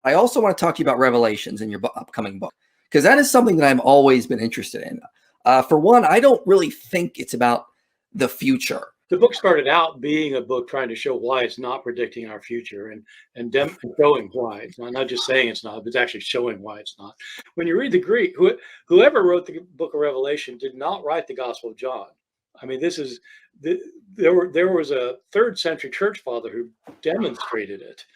I also want to talk to you about Revelations in your upcoming book, because that is something that I've always been interested in. For one, I don't really think it's about the future. The book started out being a book trying to show why it's not predicting our future and showing why it's not just saying it's not, but it's actually showing why it's not. When you read the Greek, whoever wrote the book of Revelation did not write the Gospel of John. I mean, there was a 3rd century church father who demonstrated it.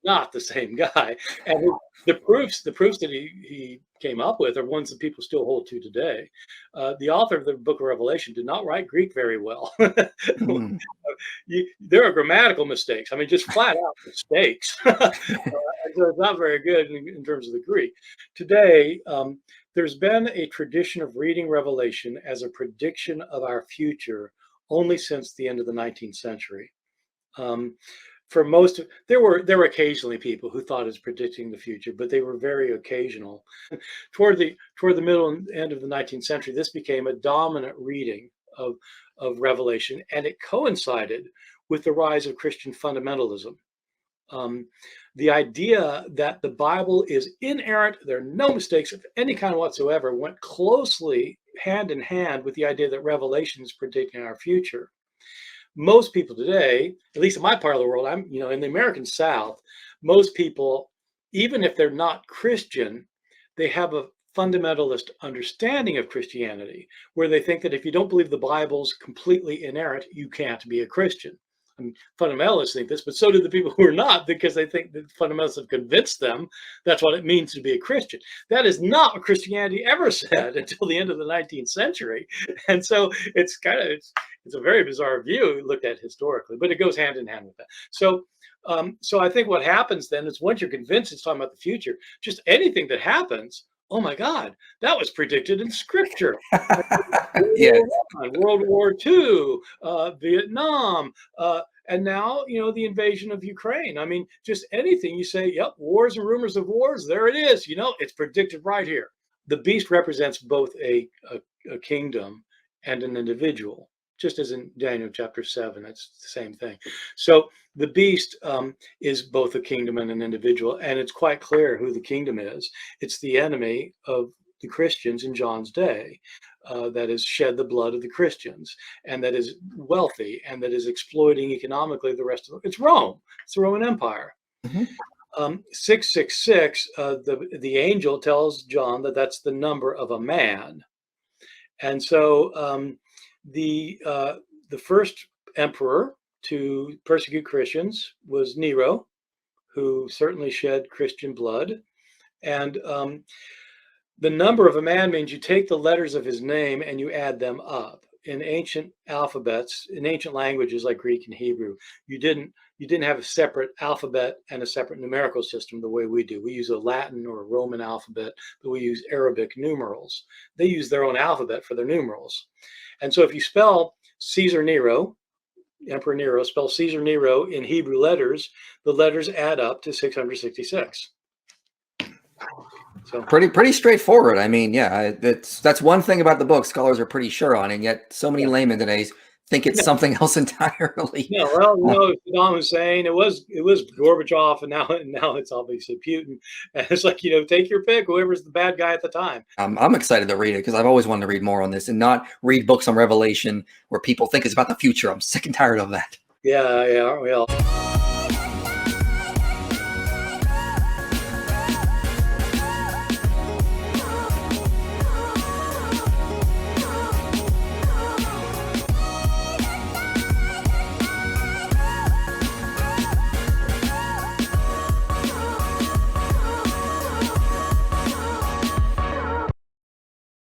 Not the same guy. And the proofs that he came up with are ones that people still hold to today. The author of the book of Revelation did not write Greek very well. There are grammatical mistakes. I mean, just flat out mistakes. So it's not very good in terms of the Greek. Today, there's been a tradition of reading Revelation as a prediction of our future only since the end of the 19th century. For most, there were occasionally people who thought it was predicting the future, but they were very occasional. Toward the middle and end of the 19th century, this became a dominant reading of Revelation, and it coincided with the rise of Christian fundamentalism. The idea that the Bible is inerrant, there are no mistakes of any kind whatsoever, went closely hand in hand with the idea that Revelation is predicting our future. Most people today, at least in my part of the world, I'm in the American South, most people, even if they're not Christian, they have a fundamentalist understanding of Christianity, where they think that if you don't believe the Bible's completely inerrant, you can't be a Christian. I mean, fundamentalists think this, but so do the people who are not, because they think that fundamentalists have convinced them that's what it means to be a Christian. That is not what Christianity ever said until the end of the 19th century. And so it's a very bizarre view looked at historically, but it goes hand in hand with that. So I think what happens then is once you're convinced it's talking about the future, just anything that happens, oh my God, that was predicted in Scripture. Yes. World War II, Vietnam, and now, the invasion of Ukraine. I mean, just anything you say, yep, wars and rumors of wars, there it is. It's predicted right here. The beast represents both a kingdom and an individual, just as in Daniel chapter 7, that's the same thing. So the beast is both a kingdom and an individual, and it's quite clear who the kingdom is. It's the enemy of the Christians in John's day, that has shed the blood of the Christians, and that is wealthy, and that is exploiting economically the rest of it's Rome. It's the Roman Empire. 666, the angel tells John that that's the number of a man. And so the first emperor to persecute Christians was Nero, who certainly shed Christian blood. And the number of a man means you take the letters of his name and you add them up. In ancient alphabets, in ancient languages like Greek and Hebrew, you didn't have a separate alphabet and a separate numerical system the way we do. We use a Latin or a Roman alphabet, but we use Arabic numerals. They use their own alphabet for their numerals. And so if you spell Caesar Nero, Emperor Nero, spell Caesar Nero in Hebrew letters, the letters add up to 666. So pretty straightforward. I mean, yeah, that's one thing about the book scholars are pretty sure on, and yet so many laymen today think it's something else entirely. Yeah, well, Saddam Hussein, it was Gorbachev, and now it's obviously Putin. And it's like, take your pick, whoever's the bad guy at the time. I'm excited to read it because I've always wanted to read more on this and not read books on Revelation where people think it's about the future. I'm sick and tired of that. Yeah, aren't we all?